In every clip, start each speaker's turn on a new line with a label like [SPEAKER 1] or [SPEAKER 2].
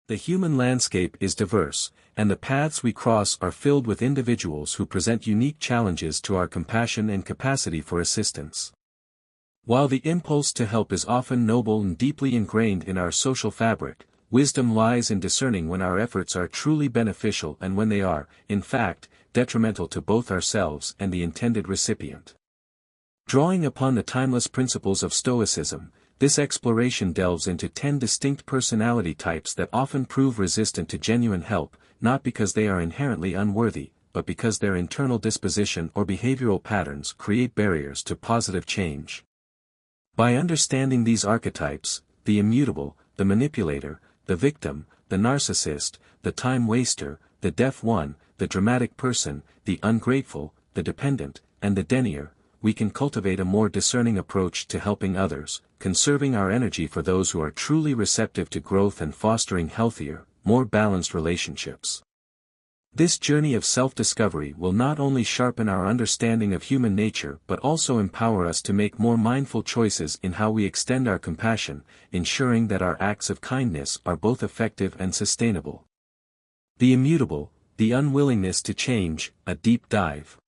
[SPEAKER 1] The human landscape is diverse, and the paths we cross are filled with individuals who present unique challenges to our compassion and capacity for assistance. While the impulse to help is often noble and deeply ingrained in our social fabric, wisdom lies in discerning when our efforts are truly beneficial and when they are, in fact, detrimental to both ourselves and the intended recipient. Drawing upon the timeless principles of Stoicism, this exploration delves into 10 distinct personality types that often prove resistant to genuine help, not because they are inherently unworthy, but because their internal disposition or behavioral patterns create barriers to positive change. By understanding these archetypes, the immutable, the manipulator, the victim, the narcissist, the time waster, the deaf one, the dramatic person, the ungrateful, the dependent, and the denier, we can cultivate a more discerning approach to helping others, conserving our energy for those who are truly receptive to growth and fostering healthier, more balanced relationships. This journey of self-discovery will not only sharpen our understanding of human nature but also empower us to make more mindful choices in how we extend our compassion, ensuring that our acts of kindness are both effective and sustainable. The immutable, the unwillingness to change, a deep dive.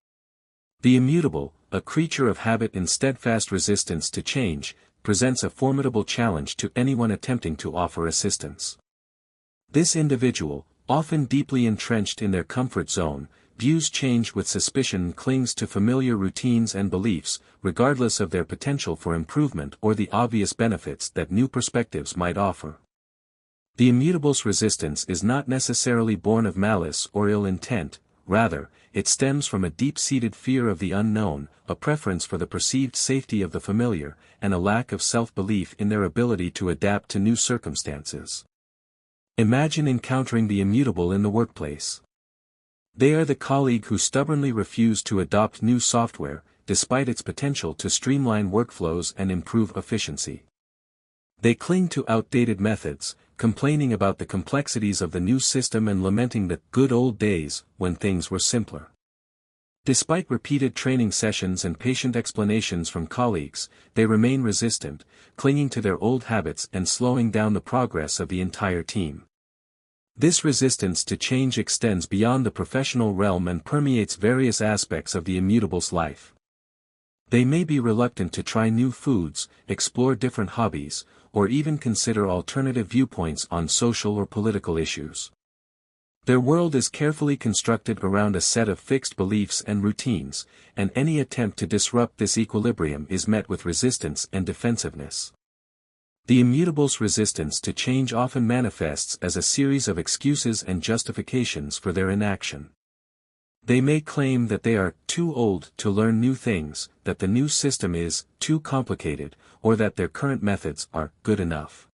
[SPEAKER 1] The immutable, a creature of habit and steadfast resistance to change, presents a formidable challenge to anyone attempting to offer assistance. This individual, often deeply entrenched in their comfort zone, views change with suspicion and clings to familiar routines and beliefs, regardless of their potential for improvement or the obvious benefits that new perspectives might offer. The immutable's resistance is not necessarily born of malice or ill intent, rather, it stems from a deep-seated fear of the unknown, a preference for the perceived safety of the familiar, and a lack of self-belief in their ability to adapt to new circumstances. Imagine encountering the immutable in the workplace. They are the colleague who stubbornly refuses to adopt new software, despite its potential to streamline workflows and improve efficiency. They cling to outdated methods, complaining about the complexities of the new system and lamenting the good old days when things were simpler. Despite repeated training sessions and patient explanations from colleagues, they remain resistant, clinging to their old habits and slowing down the progress of the entire team. This resistance to change extends beyond the professional realm and permeates various aspects of the immutable's life. They may be reluctant to try new foods, explore different hobbies, or even consider alternative viewpoints on social or political issues. Their world is carefully constructed around a set of fixed beliefs and routines, and any attempt to disrupt this equilibrium is met with resistance and defensiveness. The immutable's resistance to change often manifests as a series of excuses and justifications for their inaction. They may claim that they are too old to learn new things, that the new system is too complicated, or that their current methods are good enough.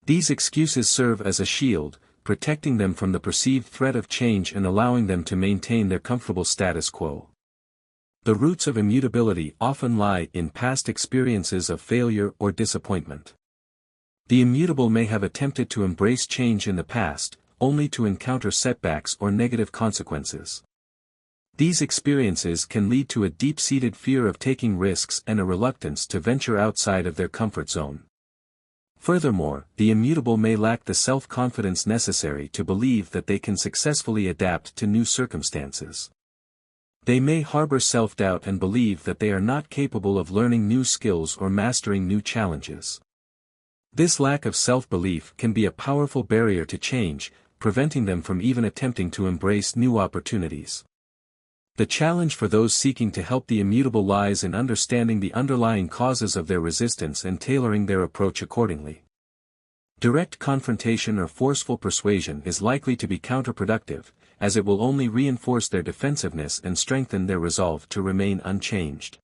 [SPEAKER 1] These excuses serve as a shield, protecting them from the perceived threat of change and allowing them to maintain their comfortable status quo. The roots of immutability often lie in past experiences of failure or disappointment. The immutable may have attempted to embrace change in the past, only to encounter setbacks or negative consequences. These experiences can lead to a deep-seated fear of taking risks and a reluctance to venture outside of their comfort zone. Furthermore, the immutable may lack the self-confidence necessary to believe that they can successfully adapt to new circumstances. They may harbor self-doubt and believe that they are not capable of learning new skills or mastering new challenges. This lack of self-belief can be a powerful barrier to change, preventing them from even attempting to embrace new opportunities. The challenge for those seeking to help the immutable lies in understanding the underlying causes of their resistance and tailoring their approach accordingly. Direct confrontation or forceful persuasion is likely to be counterproductive, as it will only reinforce their defensiveness and strengthen their resolve to remain unchanged.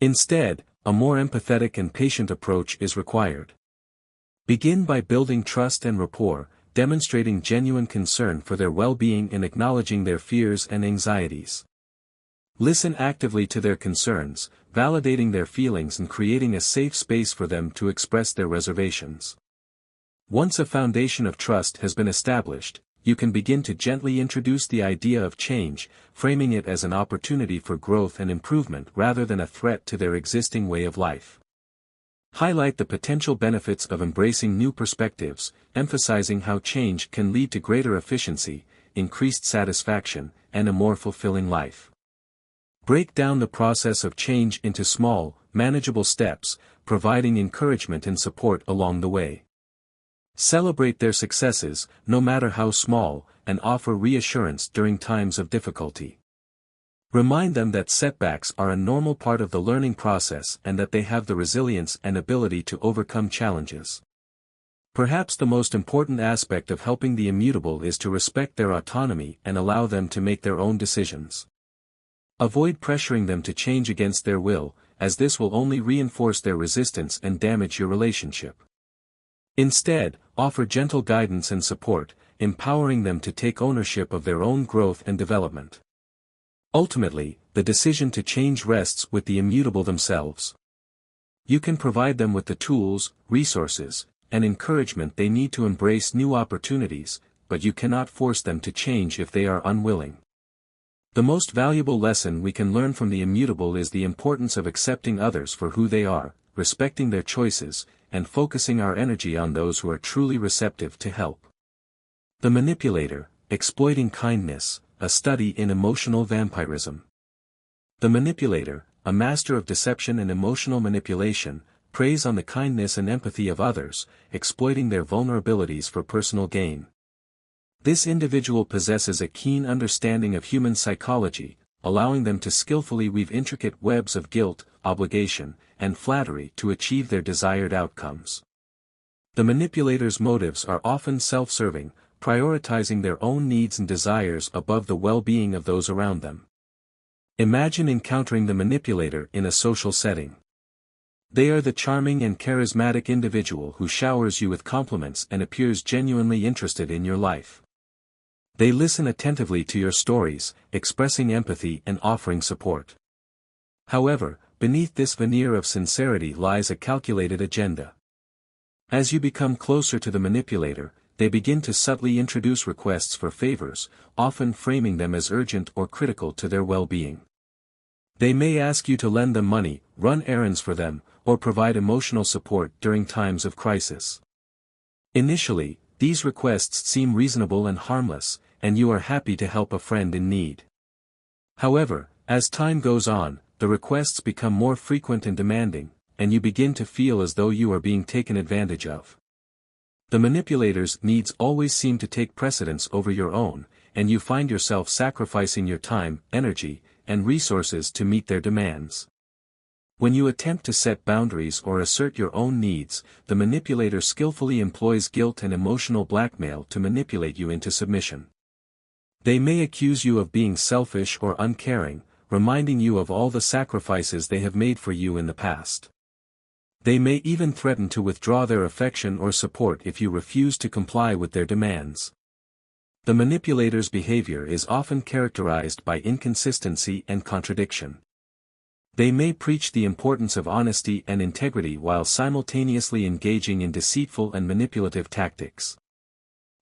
[SPEAKER 1] Instead, a more empathetic and patient approach is required. Begin by building trust and rapport, demonstrating genuine concern for their well-being and acknowledging their fears and anxieties. Listen actively to their concerns, validating their feelings and creating a safe space for them to express their reservations. Once a foundation of trust has been established, you can begin to gently introduce the idea of change, framing it as an opportunity for growth and improvement rather than a threat to their existing way of life. Highlight the potential benefits of embracing new perspectives, emphasizing how change can lead to greater efficiency, increased satisfaction, and a more fulfilling life. Break down the process of change into small, manageable steps, providing encouragement and support along the way. Celebrate their successes, no matter how small, and offer reassurance during times of difficulty. Remind them that setbacks are a normal part of the learning process and that they have the resilience and ability to overcome challenges. Perhaps the most important aspect of helping the immutable is to respect their autonomy and allow them to make their own decisions. Avoid pressuring them to change against their will, as this will only reinforce their resistance and damage your relationship. Instead, offer gentle guidance and support, empowering them to take ownership of their own growth and development. Ultimately, the decision to change rests with the immutable themselves. You can provide them with the tools, resources, and encouragement they need to embrace new opportunities, but you cannot force them to change if they are unwilling. The most valuable lesson we can learn from the immutable is the importance of accepting others for who they are, respecting their choices, and focusing our energy on those who are truly receptive to help. The manipulator, exploiting kindness, a study in emotional vampirism. The manipulator, a master of deception and emotional manipulation, preys on the kindness and empathy of others, exploiting their vulnerabilities for personal gain. This individual possesses a keen understanding of human psychology, allowing them to skillfully weave intricate webs of guilt, obligation, and flattery to achieve their desired outcomes. The manipulator's motives are often self-serving, prioritizing their own needs and desires above the well-being of those around them. Imagine encountering the manipulator in a social setting. They are the charming and charismatic individual who showers you with compliments and appears genuinely interested in your life. They listen attentively to your stories, expressing empathy and offering support. However, beneath this veneer of sincerity lies a calculated agenda. As you become closer to the manipulator, they begin to subtly introduce requests for favors, often framing them as urgent or critical to their well-being. They may ask you to lend them money, run errands for them, or provide emotional support during times of crisis. Initially, these requests seem reasonable and harmless, and you are happy to help a friend in need. However, as time goes on, the requests become more frequent and demanding, and you begin to feel as though you are being taken advantage of. The manipulator's needs always seem to take precedence over your own, and you find yourself sacrificing your time, energy, and resources to meet their demands. When you attempt to set boundaries or assert your own needs, the manipulator skillfully employs guilt and emotional blackmail to manipulate you into submission. They may accuse you of being selfish or uncaring, reminding you of all the sacrifices they have made for you in the past. They may even threaten to withdraw their affection or support if you refuse to comply with their demands. The manipulator's behavior is often characterized by inconsistency and contradiction. They may preach the importance of honesty and integrity while simultaneously engaging in deceitful and manipulative tactics.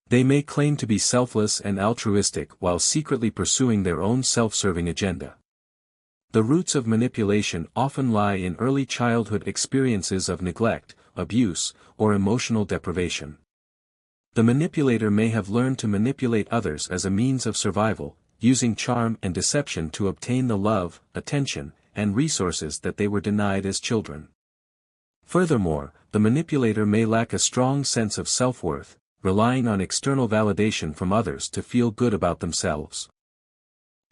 [SPEAKER 1] They may claim to be selfless and altruistic while secretly pursuing their own self-serving agenda. The roots of manipulation often lie in early childhood experiences of neglect, abuse, or emotional deprivation. The manipulator may have learned to manipulate others as a means of survival, using charm and deception to obtain the love, attention, and resources that they were denied as children. Furthermore, the manipulator may lack a strong sense of self-worth, relying on external validation from others to feel good about themselves.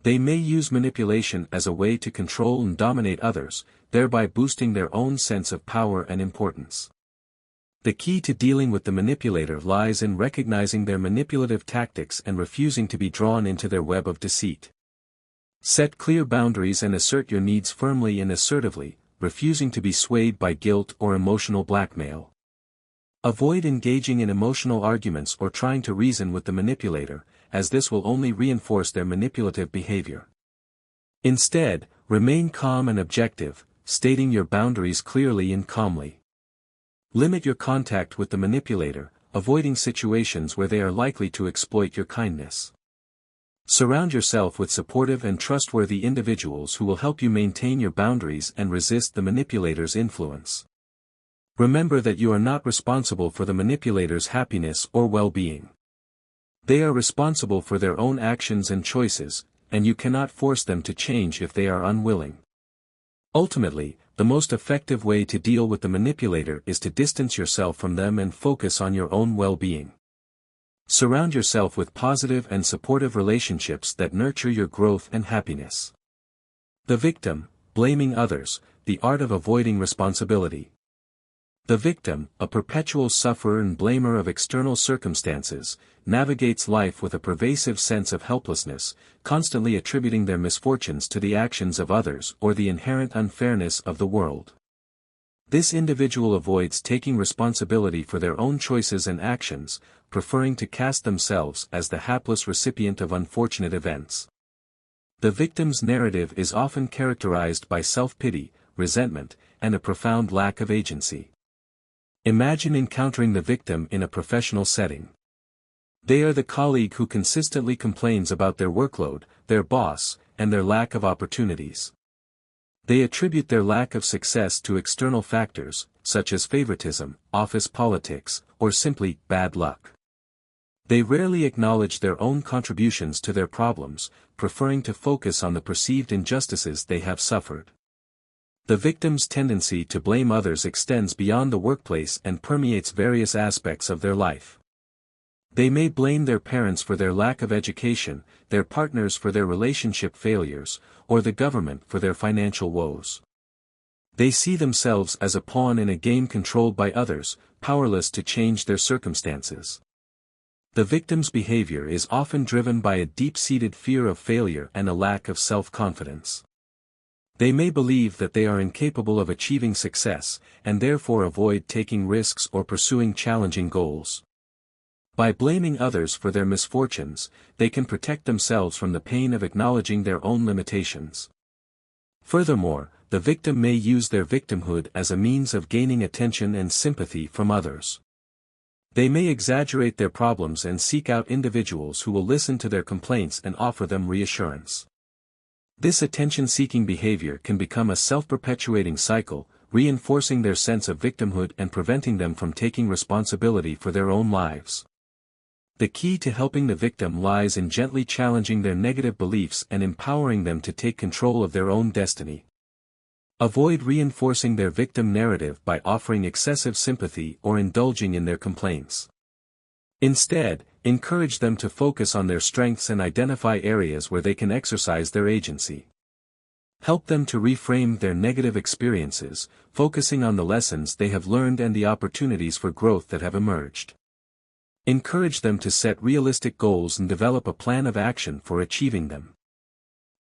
[SPEAKER 1] They may use manipulation as a way to control and dominate others, thereby boosting their own sense of power and importance. The key to dealing with the manipulator lies in recognizing their manipulative tactics and refusing to be drawn into their web of deceit. Set clear boundaries and assert your needs firmly and assertively, refusing to be swayed by guilt or emotional blackmail. Avoid engaging in emotional arguments or trying to reason with the manipulator, as this will only reinforce their manipulative behavior. Instead, remain calm and objective, stating your boundaries clearly and calmly. Limit your contact with the manipulator, avoiding situations where they are likely to exploit your kindness. Surround yourself with supportive and trustworthy individuals who will help you maintain your boundaries and resist the manipulator's influence. Remember that you are not responsible for the manipulator's happiness or well-being. They are responsible for their own actions and choices, and you cannot force them to change if they are unwilling. Ultimately, the most effective way to deal with the manipulator is to distance yourself from them and focus on your own well-being. Surround yourself with positive and supportive relationships that nurture your growth and happiness. The victim, blaming others, the art of avoiding responsibility. The victim, a perpetual sufferer and blamer of external circumstances, navigates life with a pervasive sense of helplessness, constantly attributing their misfortunes to the actions of others or the inherent unfairness of the world. This individual avoids taking responsibility for their own choices and actions, preferring to cast themselves as the hapless recipient of unfortunate events. The victim's narrative is often characterized by self-pity, resentment, and a profound lack of agency. Imagine encountering the victim in a professional setting. They are the colleague who consistently complains about their workload, their boss, and their lack of opportunities. They attribute their lack of success to external factors, such as favoritism, office politics, or simply bad luck. They rarely acknowledge their own contributions to their problems, preferring to focus on the perceived injustices they have suffered. The victim's tendency to blame others extends beyond the workplace and permeates various aspects of their life. They may blame their parents for their lack of education, their partners for their relationship failures, or the government for their financial woes. They see themselves as a pawn in a game controlled by others, powerless to change their circumstances. The victim's behavior is often driven by a deep-seated fear of failure and a lack of self-confidence. They may believe that they are incapable of achieving success, and therefore avoid taking risks or pursuing challenging goals. By blaming others for their misfortunes, they can protect themselves from the pain of acknowledging their own limitations. Furthermore, the victim may use their victimhood as a means of gaining attention and sympathy from others. They may exaggerate their problems and seek out individuals who will listen to their complaints and offer them reassurance. This attention-seeking behavior can become a self-perpetuating cycle, reinforcing their sense of victimhood and preventing them from taking responsibility for their own lives. The key to helping the victim lies in gently challenging their negative beliefs and empowering them to take control of their own destiny. Avoid reinforcing their victim narrative by offering excessive sympathy or indulging in their complaints. Instead, encourage them to focus on their strengths and identify areas where they can exercise their agency. Help them to reframe their negative experiences, focusing on the lessons they have learned and the opportunities for growth that have emerged. Encourage them to set realistic goals and develop a plan of action for achieving them.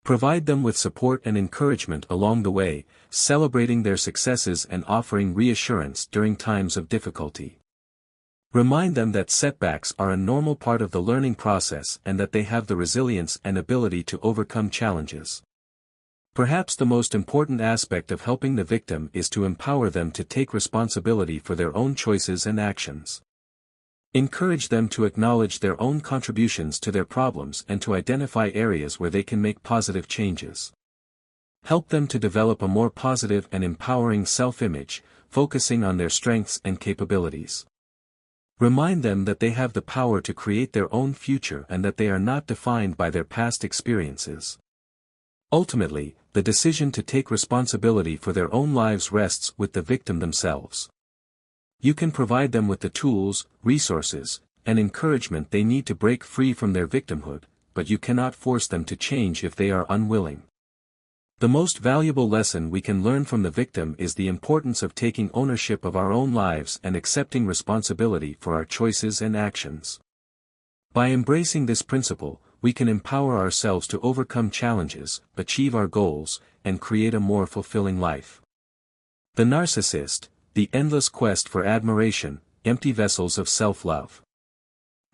[SPEAKER 1] Provide them with support and encouragement along the way, celebrating their successes and offering reassurance during times of difficulty. Remind them that setbacks are a normal part of the learning process and that they have the resilience and ability to overcome challenges. Perhaps the most important aspect of helping the victim is to empower them to take responsibility for their own choices and actions. Encourage them to acknowledge their own contributions to their problems and to identify areas where they can make positive changes. Help them to develop a more positive and empowering self-image, focusing on their strengths and capabilities. Remind them that they have the power to create their own future and that they are not defined by their past experiences. Ultimately, the decision to take responsibility for their own lives rests with the victim themselves. You can provide them with the tools, resources, and encouragement they need to break free from their victimhood, but you cannot force them to change if they are unwilling. The most valuable lesson we can learn from the victim is the importance of taking ownership of our own lives and accepting responsibility for our choices and actions. By embracing this principle, we can empower ourselves to overcome challenges, achieve our goals, and create a more fulfilling life. The narcissist, the endless quest for admiration, empty vessels of self-love.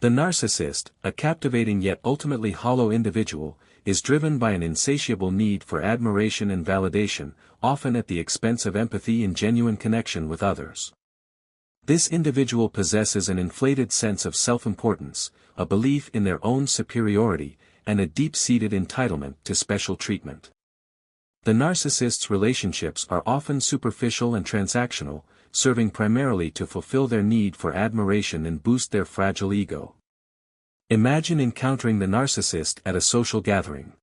[SPEAKER 1] The narcissist, a captivating yet ultimately hollow individual, is driven by an insatiable need for admiration and validation, often at the expense of empathy and genuine connection with others. This individual possesses an inflated sense of self-importance, a belief in their own superiority, and a deep-seated entitlement to special treatment. The narcissist's relationships are often superficial and transactional, serving primarily to fulfill their need for admiration and boost their fragile ego. Imagine encountering the narcissist at a social gathering.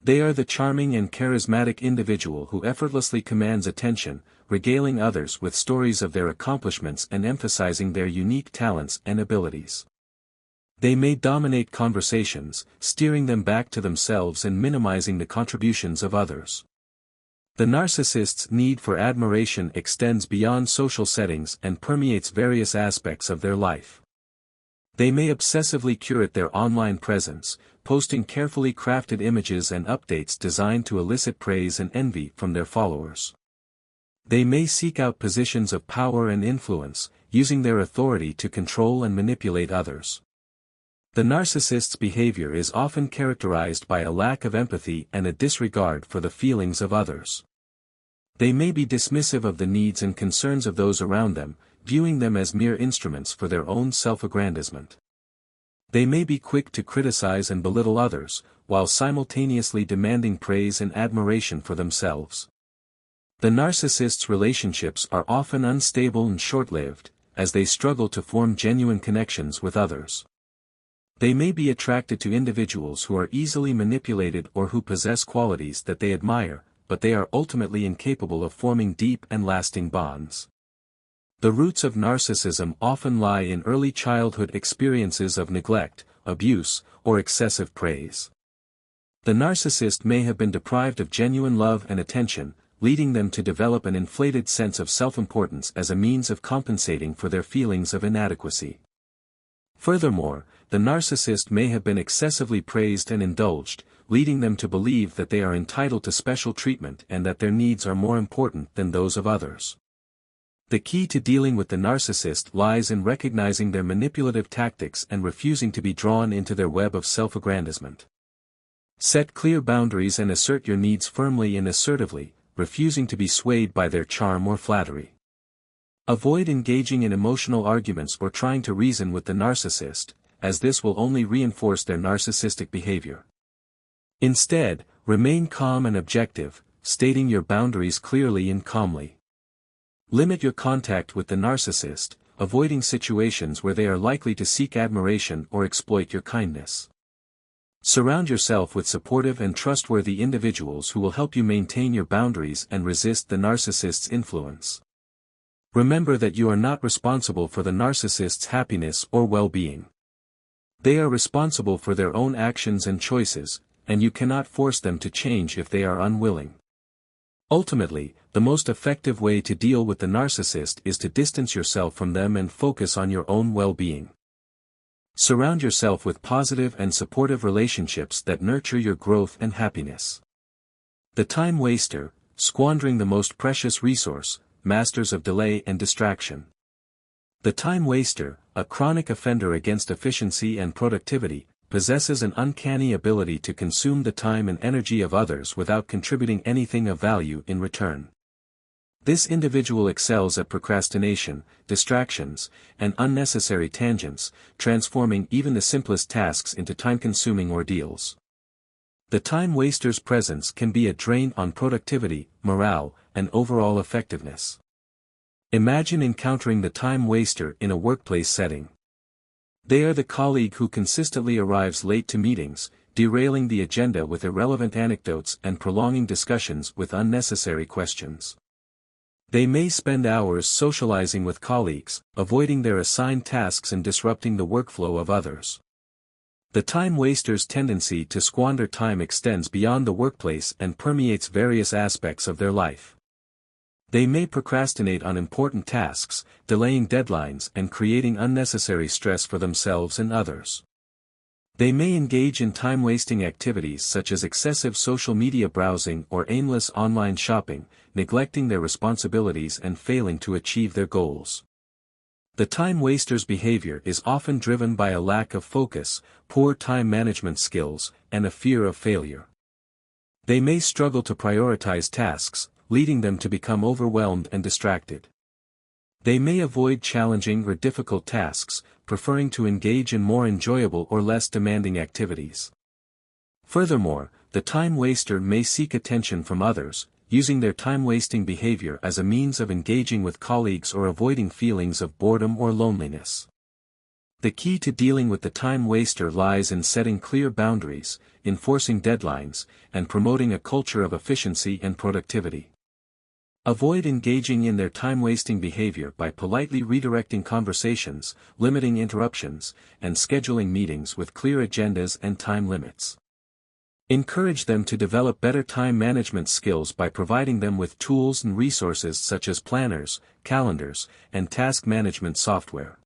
[SPEAKER 1] They are the charming and charismatic individual who effortlessly commands attention, regaling others with stories of their accomplishments and emphasizing their unique talents and abilities. They may dominate conversations, steering them back to themselves and minimizing the contributions of others. The narcissist's need for admiration extends beyond social settings and permeates various aspects of their life. They may obsessively curate their online presence, posting carefully crafted images and updates designed to elicit praise and envy from their followers. They may seek out positions of power and influence, using their authority to control and manipulate others. The narcissist's behavior is often characterized by a lack of empathy and a disregard for the feelings of others. They may be dismissive of the needs and concerns of those around them, viewing them as mere instruments for their own self-aggrandizement. They may be quick to criticize and belittle others, while simultaneously demanding praise and admiration for themselves. The narcissist's relationships are often unstable and short-lived, as they struggle to form genuine connections with others. They may be attracted to individuals who are easily manipulated or who possess qualities that they admire, but they are ultimately incapable of forming deep and lasting bonds. The roots of narcissism often lie in early childhood experiences of neglect, abuse, or excessive praise. The narcissist may have been deprived of genuine love and attention, leading them to develop an inflated sense of self-importance as a means of compensating for their feelings of inadequacy. Furthermore, the narcissist may have been excessively praised and indulged, leading them to believe that they are entitled to special treatment and that their needs are more important than those of others. The key to dealing with the narcissist lies in recognizing their manipulative tactics and refusing to be drawn into their web of self-aggrandizement. Set clear boundaries and assert your needs firmly and assertively, refusing to be swayed by their charm or flattery. Avoid engaging in emotional arguments or trying to reason with the narcissist, as this will only reinforce their narcissistic behavior. Instead, remain calm and objective, stating your boundaries clearly and calmly. Limit your contact with the narcissist, avoiding situations where they are likely to seek admiration or exploit your kindness. Surround yourself with supportive and trustworthy individuals who will help you maintain your boundaries and resist the narcissist's influence. Remember that you are not responsible for the narcissist's happiness or well-being. They are responsible for their own actions and choices, and you cannot force them to change if they are unwilling. Ultimately, the most effective way to deal with the narcissist is to distance yourself from them and focus on your own well-being. Surround yourself with positive and supportive relationships that nurture your growth and happiness. The time waster, squandering the most precious resource, masters of delay and distraction. The time waster, a chronic offender against efficiency and productivity, possesses an uncanny ability to consume the time and energy of others without contributing anything of value in return. This individual excels at procrastination, distractions, and unnecessary tangents, transforming even the simplest tasks into time-consuming ordeals. The time waster's presence can be a drain on productivity, morale, and overall effectiveness. Imagine encountering the time waster in a workplace setting. They are the colleague who consistently arrives late to meetings, derailing the agenda with irrelevant anecdotes and prolonging discussions with unnecessary questions. They may spend hours socializing with colleagues, avoiding their assigned tasks and disrupting the workflow of others. The time waster's tendency to squander time extends beyond the workplace and permeates various aspects of their life. They may procrastinate on important tasks, delaying deadlines and creating unnecessary stress for themselves and others. They may engage in time-wasting activities such as excessive social media browsing or aimless online shopping, neglecting their responsibilities and failing to achieve their goals. The time waster's behavior is often driven by a lack of focus, poor time management skills, and a fear of failure. They may struggle to prioritize tasks, leading them to become overwhelmed and distracted. They may avoid challenging or difficult tasks, preferring to engage in more enjoyable or less demanding activities. Furthermore, the time waster may seek attention from others, using their time-wasting behavior as a means of engaging with colleagues or avoiding feelings of boredom or loneliness. The key to dealing with the time waster lies in setting clear boundaries, enforcing deadlines, and promoting a culture of efficiency and productivity. Avoid engaging in their time-wasting behavior by politely redirecting conversations, limiting interruptions, and scheduling meetings with clear agendas and time limits. Encourage them to develop better time management skills by providing them with tools and resources such as planners, calendars, and task management software.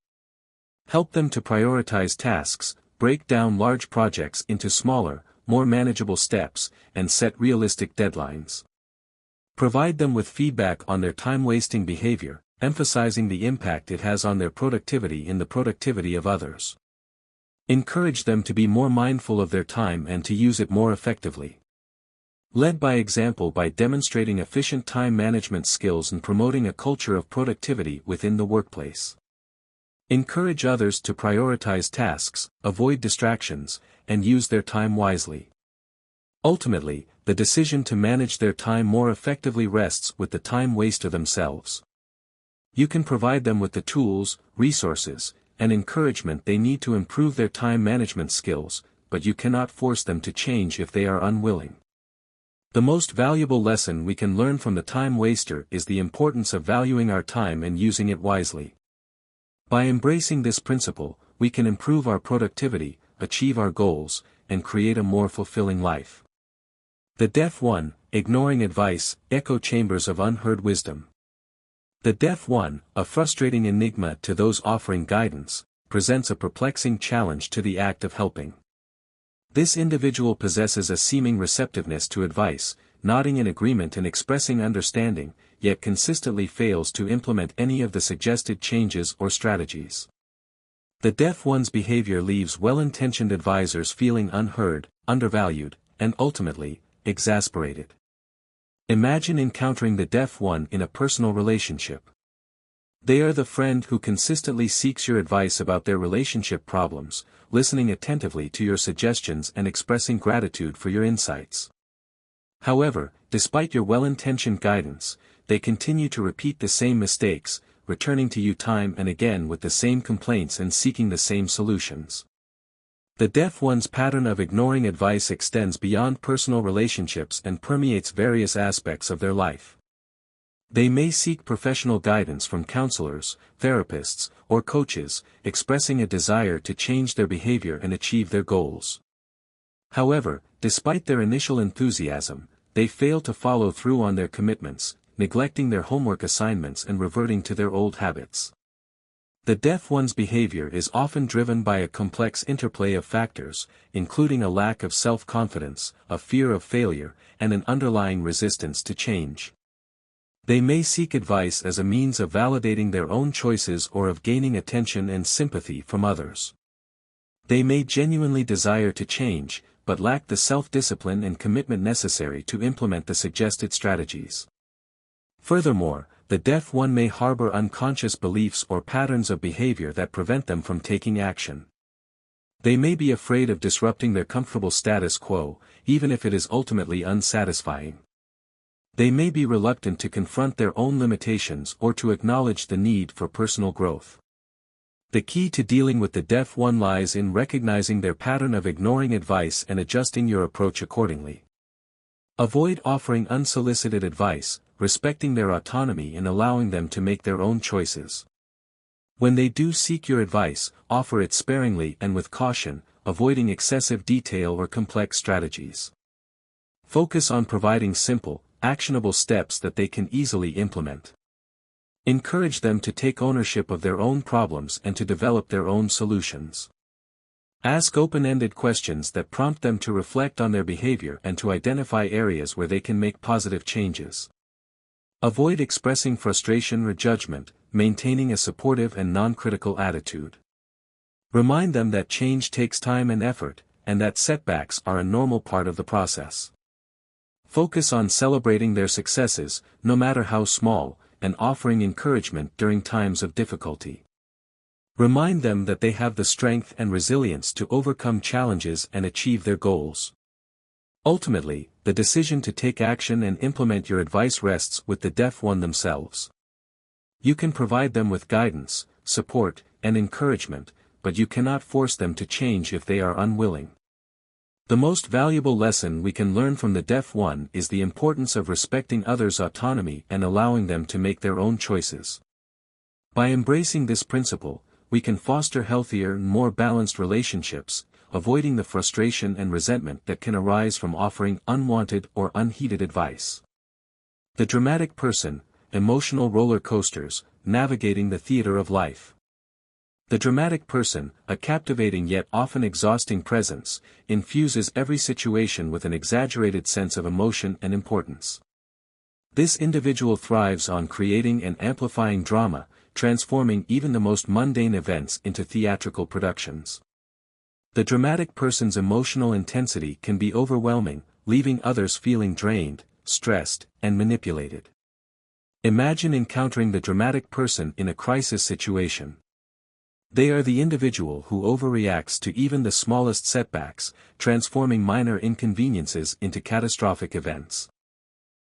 [SPEAKER 1] Help them to prioritize tasks, break down large projects into smaller, more manageable steps, and set realistic deadlines. Provide them with feedback on their time-wasting behavior, emphasizing the impact it has on their productivity and the productivity of others. Encourage them to be more mindful of their time and to use it more effectively. Lead by example by demonstrating efficient time management skills and promoting a culture of productivity within the workplace. Encourage others to prioritize tasks, avoid distractions, and use their time wisely. Ultimately, the decision to manage their time more effectively rests with the time waster themselves. You can provide them with the tools, resources, and encouragement they need to improve their time management skills, but you cannot force them to change if they are unwilling. The most valuable lesson we can learn from the time waster is the importance of valuing our time and using it wisely. By embracing this principle, we can improve our productivity, achieve our goals, and create a more fulfilling life. The deaf one, ignoring advice, echo chambers of unheard wisdom. The deaf one, a frustrating enigma to those offering guidance, presents a perplexing challenge to the act of helping. This individual possesses a seeming receptiveness to advice, nodding in agreement and expressing understanding, yet consistently fails to implement any of the suggested changes or strategies. The deaf one's behavior leaves well-intentioned advisors feeling unheard, undervalued, and ultimately, exasperated. Imagine encountering the deaf one in a personal relationship. They are the friend who consistently seeks your advice about their relationship problems, listening attentively to your suggestions and expressing gratitude for your insights. However, despite your well-intentioned guidance, they continue to repeat the same mistakes, returning to you time and again with the same complaints and seeking the same solutions. The deaf one's pattern of ignoring advice extends beyond personal relationships and permeates various aspects of their life. They may seek professional guidance from counselors, therapists, or coaches, expressing a desire to change their behavior and achieve their goals. However, despite their initial enthusiasm, they fail to follow through on their commitments, neglecting their homework assignments and reverting to their old habits. The deaf one's behavior is often driven by a complex interplay of factors, including a lack of self-confidence, a fear of failure, and an underlying resistance to change. They may seek advice as a means of validating their own choices or of gaining attention and sympathy from others. They may genuinely desire to change, but lack the self-discipline and commitment necessary to implement the suggested strategies. Furthermore, the deaf one may harbor unconscious beliefs or patterns of behavior that prevent them from taking action. They may be afraid of disrupting their comfortable status quo, even if it is ultimately unsatisfying. They may be reluctant to confront their own limitations or to acknowledge the need for personal growth. The key to dealing with the deaf one lies in recognizing their pattern of ignoring advice and adjusting your approach accordingly. Avoid offering unsolicited advice, respecting their autonomy and allowing them to make their own choices. When they do seek your advice, offer it sparingly and with caution, avoiding excessive detail or complex strategies. Focus on providing simple, actionable steps that they can easily implement. Encourage them to take ownership of their own problems and to develop their own solutions. Ask open-ended questions that prompt them to reflect on their behavior and to identify areas where they can make positive changes. Avoid expressing frustration or judgment, maintaining a supportive and non-critical attitude. Remind them that change takes time and effort, and that setbacks are a normal part of the process. Focus on celebrating their successes, no matter how small, and offering encouragement during times of difficulty. Remind them that they have the strength and resilience to overcome challenges and achieve their goals. Ultimately, the decision to take action and implement your advice rests with the deaf one themselves. You can provide them with guidance, support, and encouragement, but you cannot force them to change if they are unwilling. The most valuable lesson we can learn from the deaf one is the importance of respecting others' autonomy and allowing them to make their own choices. By embracing this principle, we can foster healthier and more balanced relationships, avoiding the frustration and resentment that can arise from offering unwanted or unheeded advice. The dramatic person, emotional roller coasters, navigating the theater of life. The dramatic person, a captivating yet often exhausting presence, infuses every situation with an exaggerated sense of emotion and importance. This individual thrives on creating and amplifying drama, transforming even the most mundane events into theatrical productions. The dramatic person's emotional intensity can be overwhelming, leaving others feeling drained, stressed, and manipulated. Imagine encountering the dramatic person in a crisis situation. They are the individual who overreacts to even the smallest setbacks, transforming minor inconveniences into catastrophic events.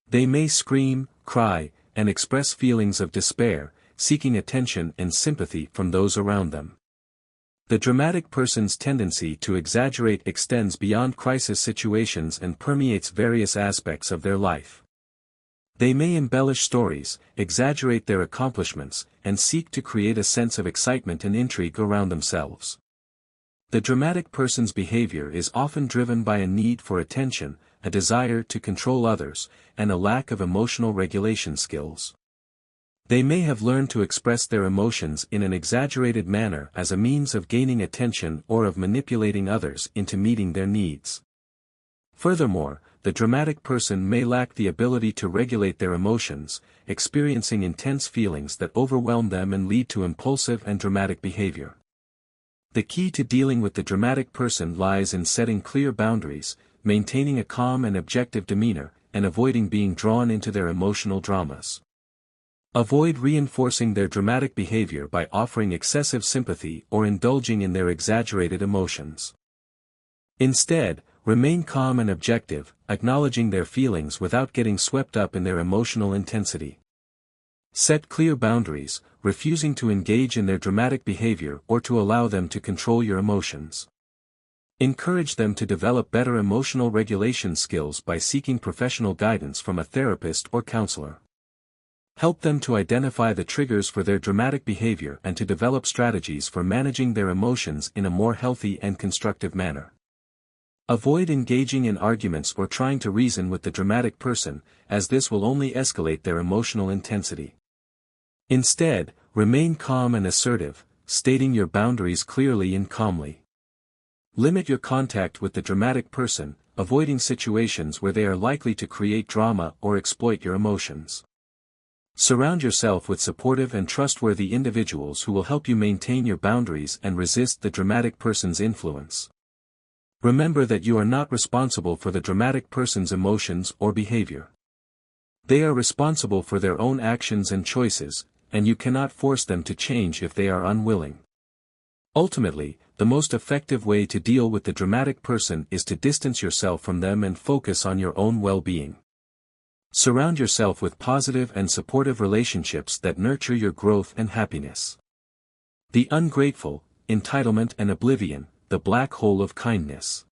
[SPEAKER 1] They may scream, cry, and express feelings of despair, seeking attention and sympathy from those around them. The dramatic person's tendency to exaggerate extends beyond crisis situations and permeates various aspects of their life. They may embellish stories, exaggerate their accomplishments, and seek to create a sense of excitement and intrigue around themselves. The dramatic person's behavior is often driven by a need for attention, a desire to control others, and a lack of emotional regulation skills. They may have learned to express their emotions in an exaggerated manner as a means of gaining attention or of manipulating others into meeting their needs. Furthermore, the dramatic person may lack the ability to regulate their emotions, experiencing intense feelings that overwhelm them and lead to impulsive and dramatic behavior. The key to dealing with the dramatic person lies in setting clear boundaries, maintaining a calm and objective demeanor, and avoiding being drawn into their emotional dramas. Avoid reinforcing their dramatic behavior by offering excessive sympathy or indulging in their exaggerated emotions. Instead, remain calm and objective, acknowledging their feelings without getting swept up in their emotional intensity. Set clear boundaries, refusing to engage in their dramatic behavior or to allow them to control your emotions. Encourage them to develop better emotional regulation skills by seeking professional guidance from a therapist or counselor. Help them to identify the triggers for their dramatic behavior and to develop strategies for managing their emotions in a more healthy and constructive manner. Avoid engaging in arguments or trying to reason with the dramatic person, as this will only escalate their emotional intensity. Instead, remain calm and assertive, stating your boundaries clearly and calmly. Limit your contact with the dramatic person, avoiding situations where they are likely to create drama or exploit your emotions. Surround yourself with supportive and trustworthy individuals who will help you maintain your boundaries and resist the dramatic person's influence. Remember that you are not responsible for the dramatic person's emotions or behavior. They are responsible for their own actions and choices, and you cannot force them to change if they are unwilling. Ultimately, the most effective way to deal with the dramatic person is to distance yourself from them and focus on your own well-being. Surround yourself with positive and supportive relationships that nurture your growth and happiness. The ungrateful, entitlement and oblivion, the black hole of kindness.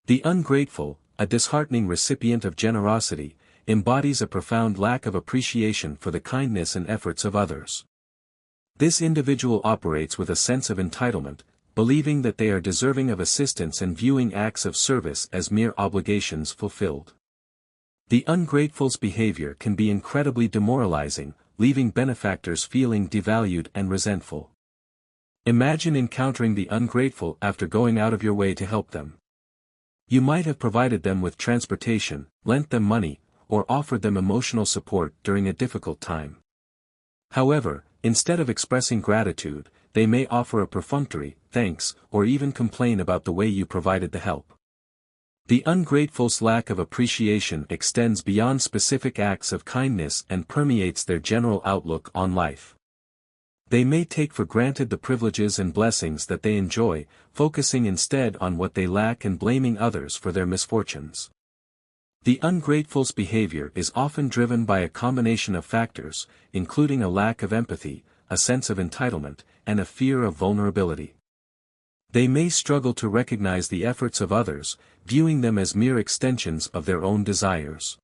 [SPEAKER 1] The ungrateful, a disheartening recipient of generosity, embodies a profound lack of appreciation for the kindness and efforts of others. This individual operates with a sense of entitlement, believing that they are deserving of assistance and viewing acts of service as mere obligations fulfilled. The ungrateful's behavior can be incredibly demoralizing, leaving benefactors feeling devalued and resentful. Imagine encountering the ungrateful after going out of your way to help them. You might have provided them with transportation, lent them money, or offered them emotional support during a difficult time. However, instead of expressing gratitude, they may offer a perfunctory, thanks, or even complain about the way you provided the help. The ungrateful's lack of appreciation extends beyond specific acts of kindness and permeates their general outlook on life. They may take for granted the privileges and blessings that they enjoy, focusing instead on what they lack and blaming others for their misfortunes. The ungrateful's behavior is often driven by a combination of factors, including a lack of empathy, a sense of entitlement, and a fear of vulnerability. They may struggle to recognize the efforts of others, viewing them as mere extensions of their own desires.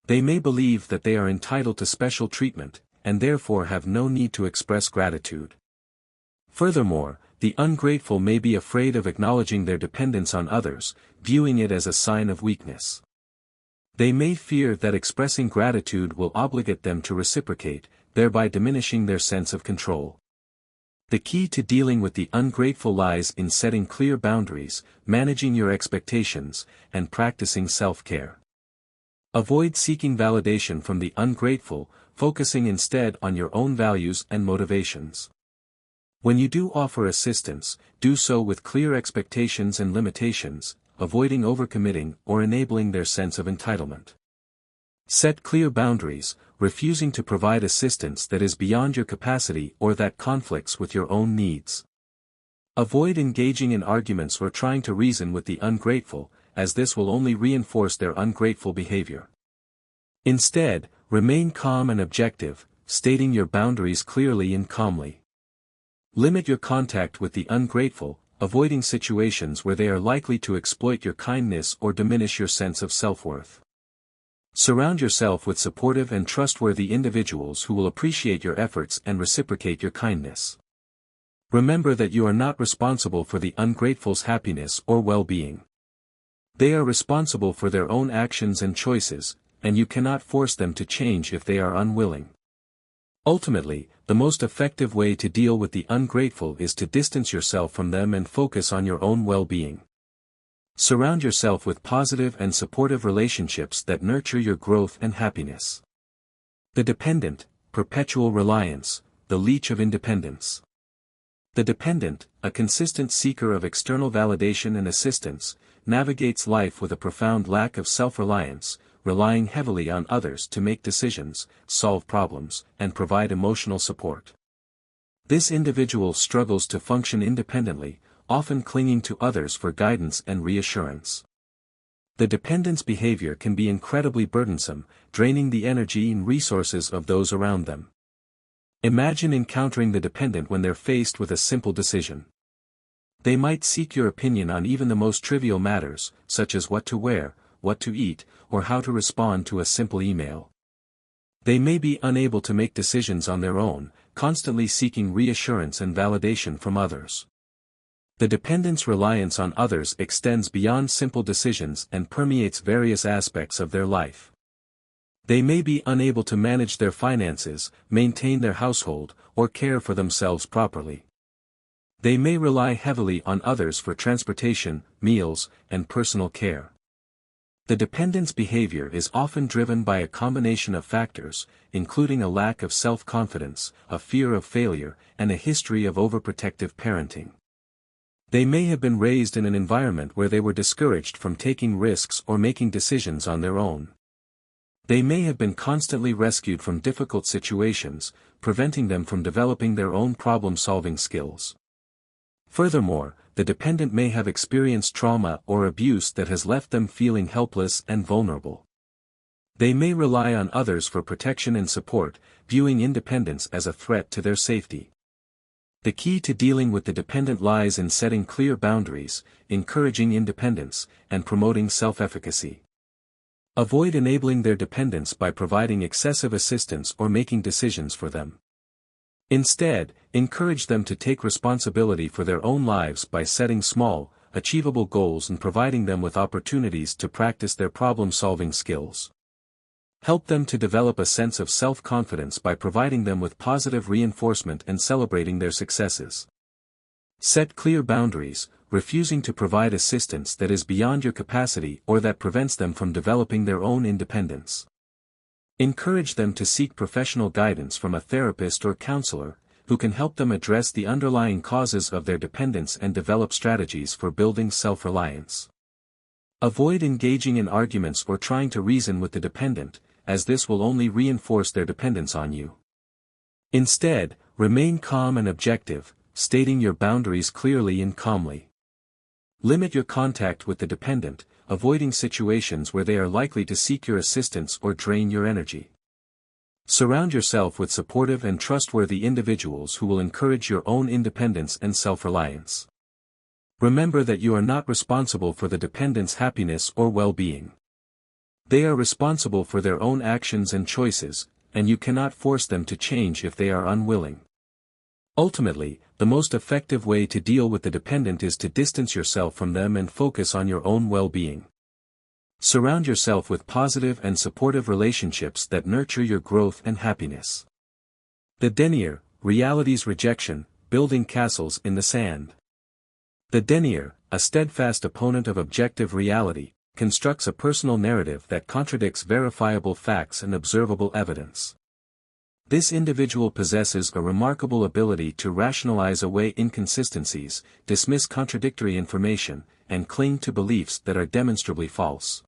[SPEAKER 1] They may believe that they are entitled to special treatment, and therefore have no need to express gratitude. Furthermore, the ungrateful may be afraid of acknowledging their dependence on others, viewing it as a sign of weakness. They may fear that expressing gratitude will obligate them to reciprocate, thereby diminishing their sense of control. The key to dealing with the ungrateful lies in setting clear boundaries, managing your expectations, and practicing self-care. Avoid seeking validation from the ungrateful, focusing instead on your own values and motivations. When you do offer assistance, do so with clear expectations and limitations, avoiding overcommitting or enabling their sense of entitlement. Set clear boundaries, refusing to provide assistance that is beyond your capacity or that conflicts with your own needs. Avoid engaging in arguments or trying to reason with the ungrateful, as this will only reinforce their ungrateful behavior. Instead, remain calm and objective, stating your boundaries clearly and calmly. Limit your contact with the ungrateful, avoiding situations where they are likely to exploit your kindness or diminish your sense of self-worth. Surround yourself with supportive and trustworthy individuals who will appreciate your efforts and reciprocate your kindness. Remember that you are not responsible for the ungrateful's happiness or well-being. They are responsible for their own actions and choices, and you cannot force them to change if they are unwilling. Ultimately, the most effective way to deal with the ungrateful is to distance yourself from them and focus on your own well-being. Surround yourself with positive and supportive relationships that nurture your growth and happiness. The dependent, perpetual reliance, the leech of independence. The dependent, a consistent seeker of external validation and assistance, navigates life with a profound lack of self-reliance, relying heavily on others to make decisions, solve problems, and provide emotional support. This individual struggles to function independently, often clinging to others for guidance and reassurance. The dependent's behavior can be incredibly burdensome, draining the energy and resources of those around them. Imagine encountering the dependent when they're faced with a simple decision. They might seek your opinion on even the most trivial matters, such as what to wear, what to eat, or how to respond to a simple email. They may be unable to make decisions on their own, constantly seeking reassurance and validation from others. The dependent's reliance on others extends beyond simple decisions and permeates various aspects of their life. They may be unable to manage their finances, maintain their household, or care for themselves properly. They may rely heavily on others for transportation, meals, and personal care. The dependent's behavior is often driven by a combination of factors, including a lack of self-confidence, a fear of failure, and a history of overprotective parenting. They may have been raised in an environment where they were discouraged from taking risks or making decisions on their own. They may have been constantly rescued from difficult situations, preventing them from developing their own problem-solving skills. Furthermore, the dependent may have experienced trauma or abuse that has left them feeling helpless and vulnerable. They may rely on others for protection and support, viewing independence as a threat to their safety. The key to dealing with the dependent lies in setting clear boundaries, encouraging independence, and promoting self-efficacy. Avoid enabling their dependence by providing excessive assistance or making decisions for them. Instead, encourage them to take responsibility for their own lives by setting small, achievable goals and providing them with opportunities to practice their problem-solving skills. Help them to develop a sense of self-confidence by providing them with positive reinforcement and celebrating their successes. Set clear boundaries, refusing to provide assistance that is beyond your capacity or that prevents them from developing their own independence. Encourage them to seek professional guidance from a therapist or counselor, who can help them address the underlying causes of their dependence and develop strategies for building self-reliance. Avoid engaging in arguments or trying to reason with the dependent, as this will only reinforce their dependence on you. Instead, remain calm and objective, stating your boundaries clearly and calmly. Limit your contact with the dependent, avoiding situations where they are likely to seek your assistance or drain your energy. Surround yourself with supportive and trustworthy individuals who will encourage your own independence and self-reliance. Remember that you are not responsible for the dependent's happiness or well-being. They are responsible for their own actions and choices, and you cannot force them to change if they are unwilling. Ultimately, the most effective way to deal with the dependent is to distance yourself from them and focus on your own well-being. Surround yourself with positive and supportive relationships that nurture your growth and happiness. The denier, reality's rejection, building castles in the sand. The denier, a steadfast opponent of objective reality, constructs a personal narrative that contradicts verifiable facts and observable evidence. This individual possesses a remarkable ability to rationalize away inconsistencies, dismiss contradictory information, and cling to beliefs that are demonstrably false.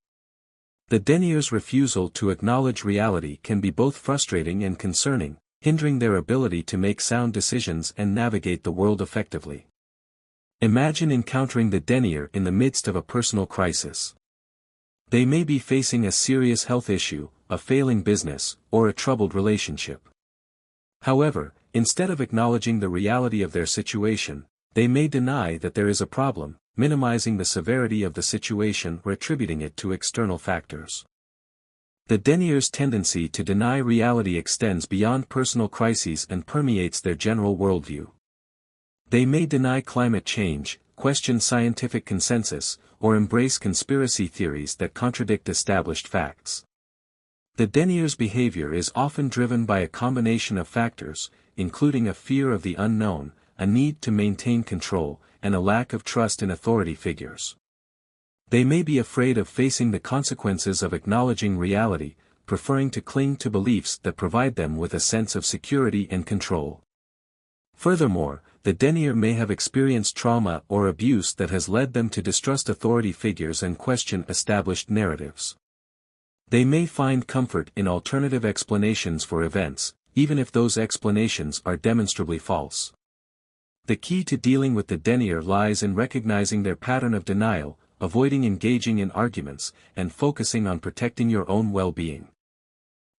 [SPEAKER 1] The denier's refusal to acknowledge reality can be both frustrating and concerning, hindering their ability to make sound decisions and navigate the world effectively. Imagine encountering the denier in the midst of a personal crisis. They may be facing a serious health issue, a failing business, or a troubled relationship. However, instead of acknowledging the reality of their situation, they may deny that there is a problem, minimizing the severity of the situation or attributing it to external factors. The denier's tendency to deny reality extends beyond personal crises and permeates their general worldview. They may deny climate change, question scientific consensus, or embrace conspiracy theories that contradict established facts. The denier's behavior is often driven by a combination of factors, including a fear of the unknown, a need to maintain control, and a lack of trust in authority figures. They may be afraid of facing the consequences of acknowledging reality, preferring to cling to beliefs that provide them with a sense of security and control. Furthermore, the denier may have experienced trauma or abuse that has led them to distrust authority figures and question established narratives. They may find comfort in alternative explanations for events, even if those explanations are demonstrably false. The key to dealing with the denier lies in recognizing their pattern of denial, avoiding engaging in arguments, and focusing on protecting your own well-being.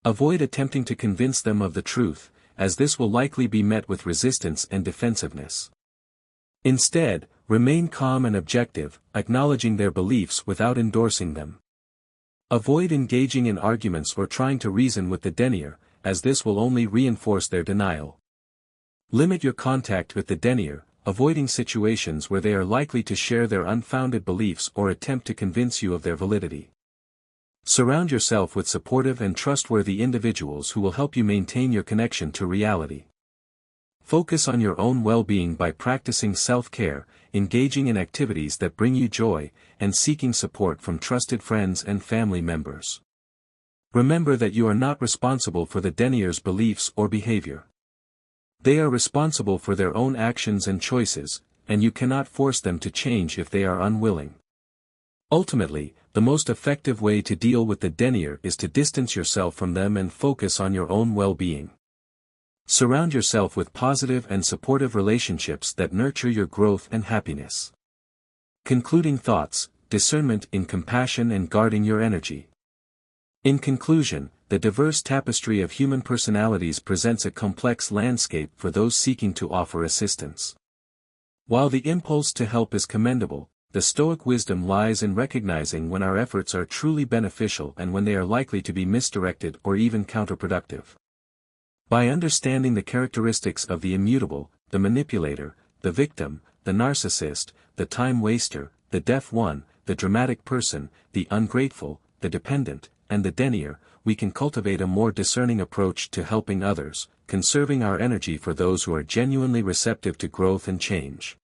[SPEAKER 1] Avoid attempting to convince them of the truth, as this will likely be met with resistance and defensiveness. Instead, remain calm and objective, acknowledging their beliefs without endorsing them. Avoid engaging in arguments or trying to reason with the denier, as this will only reinforce their denial. Limit your contact with the denier, avoiding situations where they are likely to share their unfounded beliefs or attempt to convince you of their validity. Surround yourself with supportive and trustworthy individuals who will help you maintain your connection to reality. Focus on your own well-being by practicing self-care, engaging in activities that bring you joy, and seeking support from trusted friends and family members. Remember that you are not responsible for the denier's beliefs or behavior. They are responsible for their own actions and choices, and you cannot force them to change if they are unwilling. Ultimately, the most effective way to deal with the denier is to distance yourself from them and focus on your own well-being. Surround yourself with positive and supportive relationships that nurture your growth and happiness. Concluding thoughts: discernment in compassion and guarding your energy. In conclusion, the diverse tapestry of human personalities presents a complex landscape for those seeking to offer assistance. While the impulse to help is commendable, the Stoic wisdom lies in recognizing when our efforts are truly beneficial and when they are likely to be misdirected or even counterproductive. By understanding the characteristics of the immutable, the manipulator, the victim, the narcissist, the time waster, the deaf one, the dramatic person, the ungrateful, the dependent, and the denier, we can cultivate a more discerning approach to helping others, conserving our energy for those who are genuinely receptive to growth and change.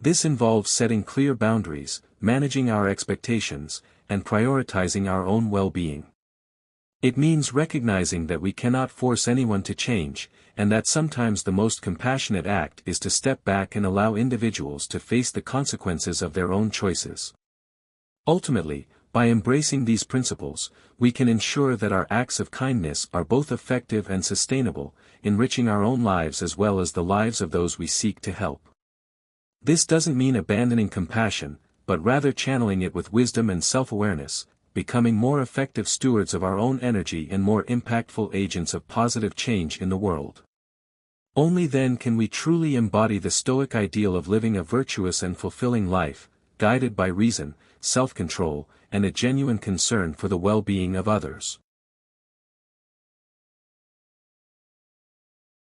[SPEAKER 1] This involves setting clear boundaries, managing our expectations, and prioritizing our own well-being. It means recognizing that we cannot force anyone to change, and that sometimes the most compassionate act is to step back and allow individuals to face the consequences of their own choices. Ultimately, By embracing these principles, we can ensure that our acts of kindness are both effective and sustainable, enriching our own lives as well as the lives of those we seek to help. This doesn't mean abandoning compassion, but rather channeling it with wisdom and self-awareness, becoming more effective stewards of our own energy and more impactful agents of positive change in the world. Only then can we truly embody the Stoic ideal of living a virtuous and fulfilling life, guided by reason, self-control, and a genuine concern for the well-being of others.